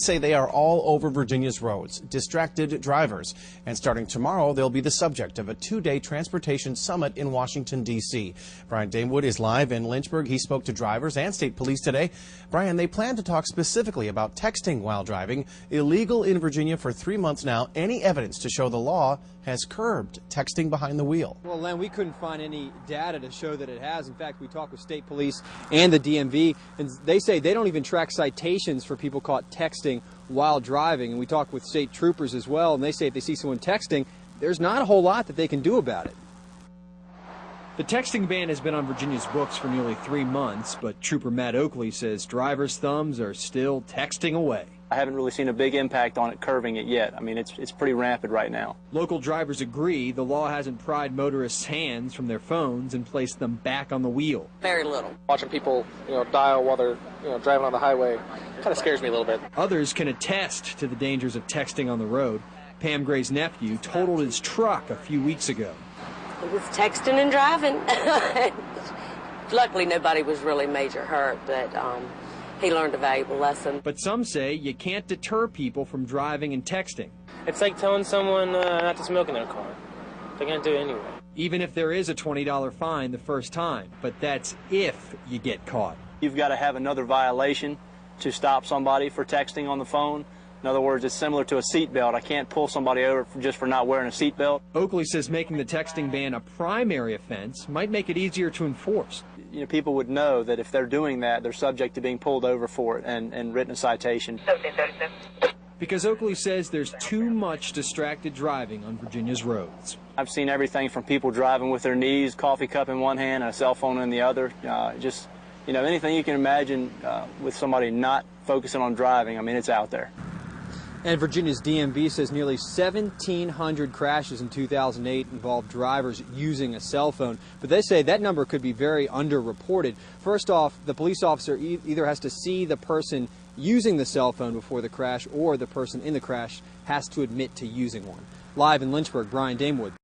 Say they are all over Virginia's roads, distracted drivers. And starting tomorrow, they'll be the subject of a two-day transportation summit in Washington, D.C. Brian Damewood is live in Lynchburg. He spoke to drivers and state police today. Brian, they plan to talk specifically about texting while driving, illegal in Virginia for 3 months now. Any evidence to show the law has curbed texting behind the wheel? Well, Len, we couldn't find any data to show that it has. In fact, we talked with state police and the DMV, and they say they don't even track citations for people caught texting while driving. And we talked with state troopers as well, and they say if they see someone texting, there's not a whole lot that they can do about it. The texting ban has been on Virginia's books for nearly 3 months, but Trooper Matt Oakley says drivers' thumbs are still texting away. I haven't really seen a big impact on it curbing it yet. I mean, it's pretty rampant right now. Local drivers agree the law hasn't pried motorists' hands from their phones and placed them back on the wheel. Very little. Watching people, dial while they're, driving on the highway kind of scares me a little bit. Others can attest to the dangers of texting on the road. Pam Gray's nephew totaled his truck a few weeks ago. He was texting and driving. Luckily, nobody was really major hurt, but he learned a valuable lesson. But some say you can't deter people from driving and texting. It's like telling someone not to smoke in their car. They're going to do it anyway. Even if there is a $20 fine the first time, but that's if you get caught. You've got to have another violation to stop somebody for texting on the phone. In other words, it's similar to a seatbelt. I can't pull somebody over just for not wearing a seatbelt. Oakley says making the texting ban a primary offense might make it easier to enforce. People would know that if they're doing that, they're subject to being pulled over for it and written a citation. Because Oakley says there's too much distracted driving on Virginia's roads. I've seen everything from people driving with their knees, coffee cup in one hand, and a cell phone in the other. Anything you can imagine with somebody not focusing on driving, I mean, it's out there. And Virginia's DMV says nearly 1,700 crashes in 2008 involved drivers using a cell phone. But they say that number could be very underreported. First off, the police officer either has to see the person using the cell phone before the crash, or the person in the crash has to admit to using one. Live in Lynchburg, Brian Damewood.